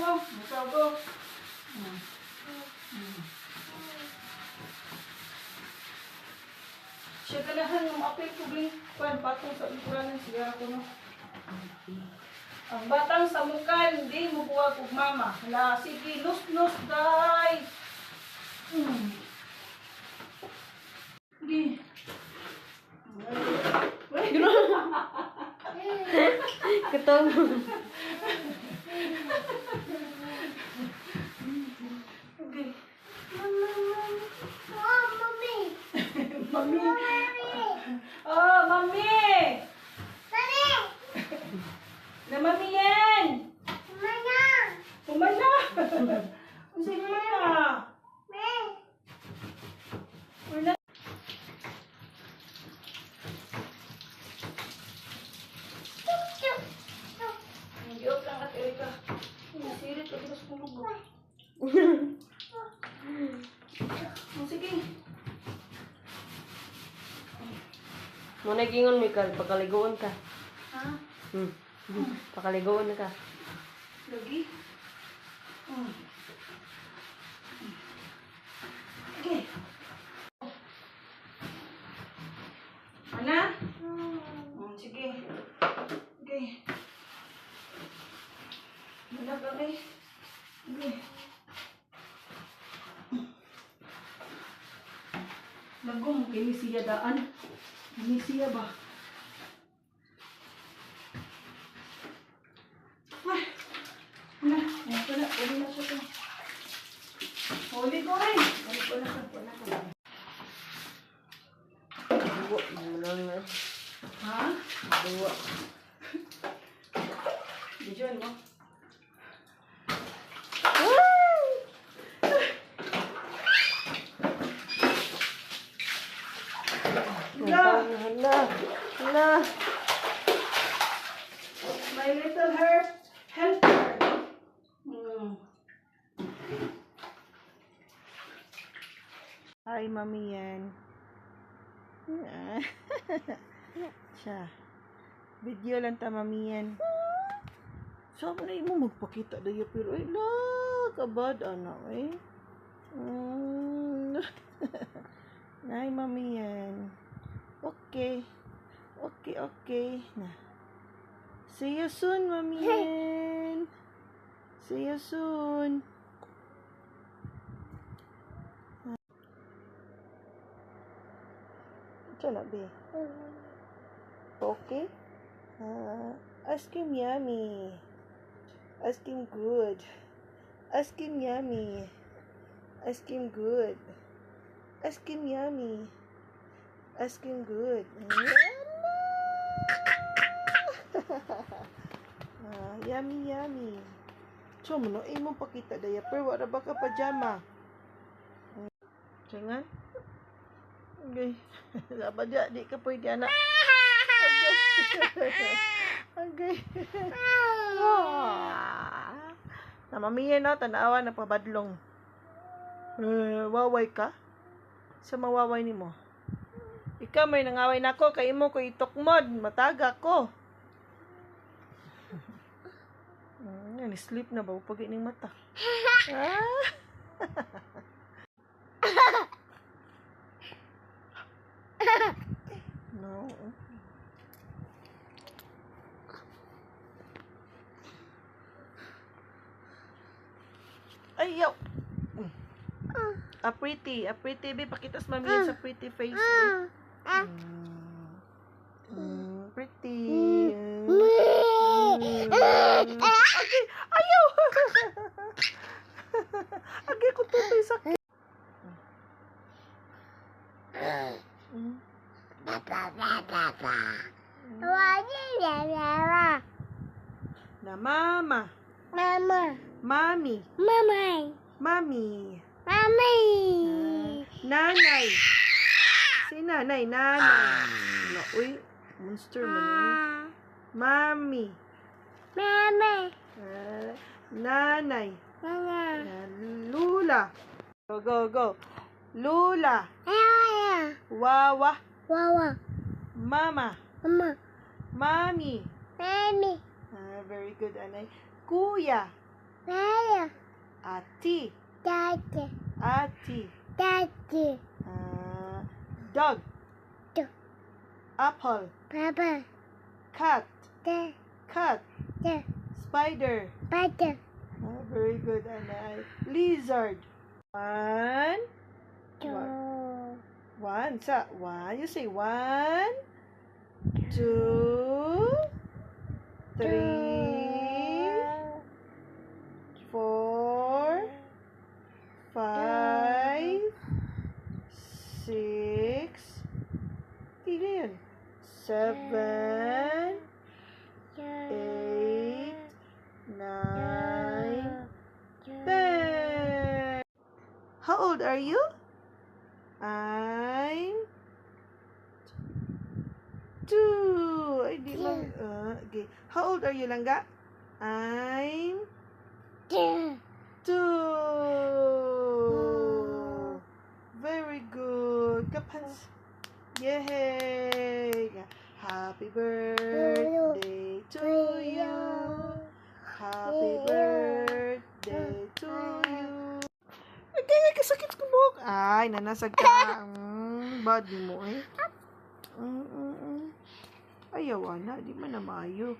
mo. Ikaw, go. Siya ganahan ng apel kubling kwan patong sa ukuranan siya ako no. Ang batang sa mukan, di mo buwag og mama. Hala, sige, lus-lus, day. Sige. Ketong. Okay. Mami. Oh, mami! Na mami yan! Kumana! Sige na! Wala. Nag-iop lang at Erika. Nasirit ako sa kulubo. Sige. Muna gingon, Mikal. Pakaligoon ka. Ha? Pakaligoon ka. Lagi? Okay. Ana? Sige. Okay. Malap okay. Okay. Lagom kay siya daan. Ini siya ba? Ay. Wala. Wala siya to. Huli ko rin. Wala ko. Duwa. Mulang na. Ha? Duwa. Diyan mo. Hala. My little helper. Hi, Mami yan. Siya. Video lang ta, Mami yan. So, na mo magpakita dayo pero ay la, kabad anak eh. Hi, Mami yan. Okay. Na. See you soon, Mami yan. See you soon. Diyan na, be. Okay? Ice cream yummy. Ice cream good. Ice cream yummy. Ice cream good. Ice cream yummy. Ice cream good. Yummy. So, mo imo pakita daya pero wala ba ka pajama? Jangan. Okay. Dapat di ka pwede anak. Okay. Namamiya na, tanawa na pabadlong. Waway ka? Sa mawaway ni mo? Ikaw may nangaway na ko, kay mo ko itukmod, mataga ko. Sleep na ba? Upag ining mata. No. Ayaw. A pretty be pakitas mami sa pretty face be. Pretty. Okay, ayaw. Agi ko tutoy sakit. Na mama. Mami. Nanay. Si nanay. No, uy, monster man yun. Mami. Nanay. Lula. Go. Lula. Wawa. Mama. Mami. Very good, Anay. Kuya. Ati. Daddy. Ati. Daddy. Dog. Dog. Apple. Papa. Cat. The. Cat. The. Spider. Butter. Very good, Anay. Lizard. One. Two. One. You say 1, 2, 3, 4, 5, 6, tiga yun. 7, 8, 9, 10. How old are you? I'm 2. Ay, di mo. Okay. How old are you, Langga? I'm 2. Very good. Kapans. Yay! Happy birthday to you. Happy birthday to you. Ay, kasakit ko buhok. Ay, nanasag ka. Body mo eh. Ayaw, ana. Di man na maayo.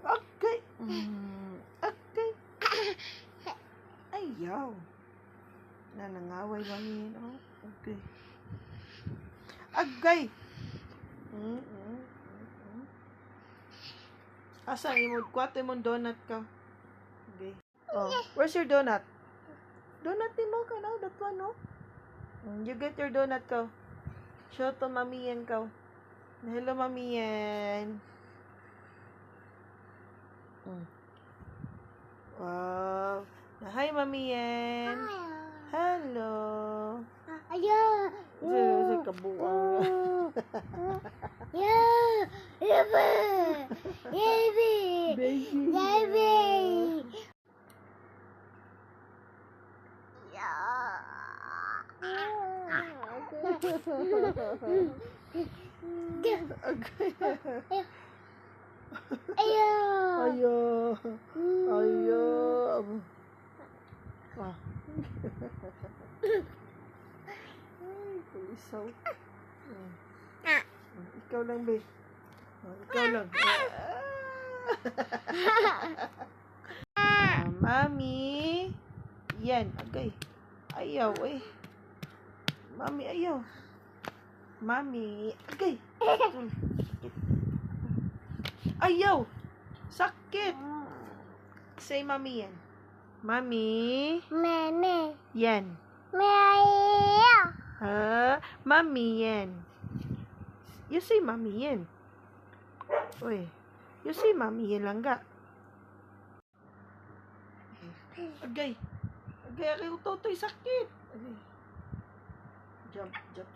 Okay. Okay. Ayaw. Nanangaway ba niyan? Oh, okay. Agay. Asa imod kwato imong donut ka. Okay. Oh, where's your donut? Donut ni mo ka na, that one, no? You get your donut ka. Show to Mami Yen ka. Hello, Mami Yen. Wow. Hi, Mami Yen. Hello. Ayo. Sa kabuang. Baby. Ayo. Ah. Ay, pulisaw. Ikaw lang, be. Ikaw lang. Mami. Yan. Okay. Ayaw, eh. Mami, ayaw. Mami. Okay. Ayaw. Sakit. Say, Mami yan. Mami. Meme. Yan. Maya. Mami yan. You say Mami yan. Uy. You say Mami yan lang ga. Agay. Agay, toto'y sakit. Agay. Jump. Jump.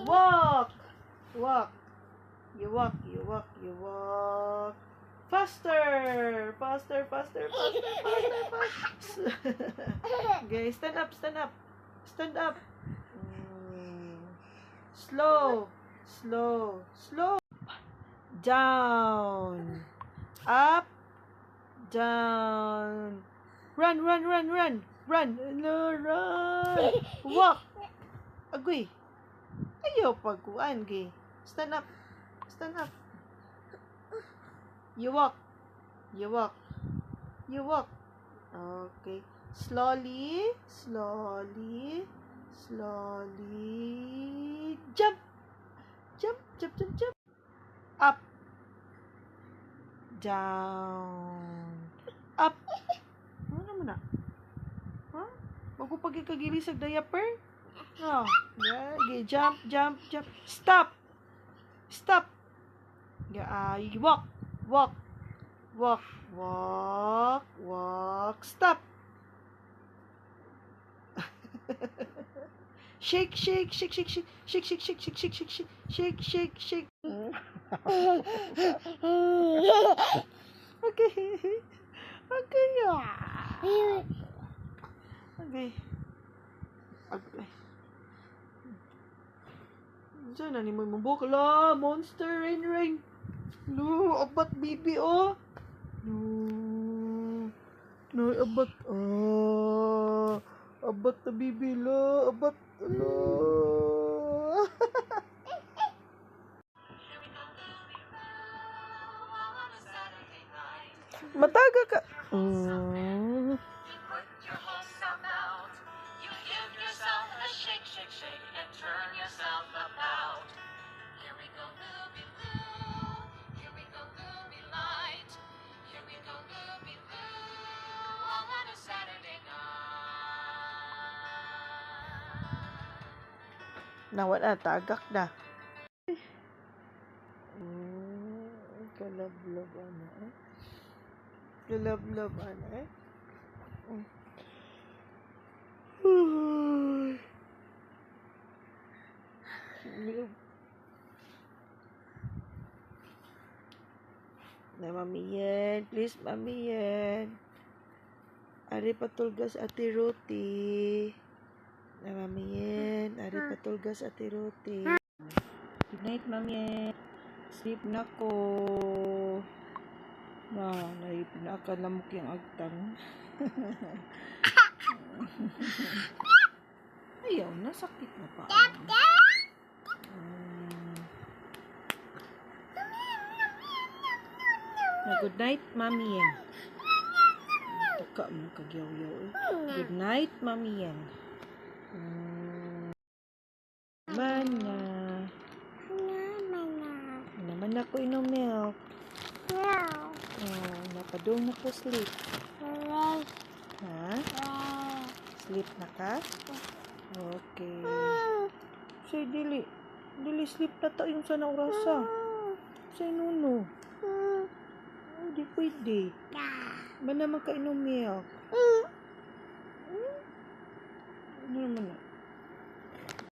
Walk. You walk. Faster. Okay, stand up. Slow. Down. Up. Down. Run. No, run. Walk. Agoy. Ayaw pagkuan, gay. Stand up. You walk. Okay. Slowly. Jump. Up. Down. Up. Ano naman na? Huh? Magpapagi kagili sa diaper? Oh. Yeah. Okay. Jump. Stop. Yeah. You walk. Stop. Shake. Okay. Okay. Saan na ni mo mabuk? La, monster rain. No, abat bibi oh. No. No, abat. Abat na bibi la. Abat. La. Mataga ka. Put your whole self out. You give yourself a shake, shake, shake, and turn yourself about. Here we go, Looby Loo. Here we go, Looby Light. Here we go, Looby Loo. All on a Saturday night. Nawala, tagak na. Kalab-lab ano eh. Kalab-lab ano eh. Na Mami Yen, please Mami Yen. Ari patulgas Ate Ruti. Na Mami Yen, ari patulgas Ate Ruti. Good night Mami Yen. Sleep na ko. Na, pinakalamok yung agtang. Ayaw, nasakit na pa. Na good night, Mami Yen. Taka mo kagyaw-yaw eh. Good night, Mami Yen. Mana. Naman ako inom milk. Oh, napadung na ko sleep. Ha? Sleep na ka? Okay. Say, dili. Dili sleep na ta yung sana orasa. Say, nuno. Hindi pwede. Ba naman ka inom milk?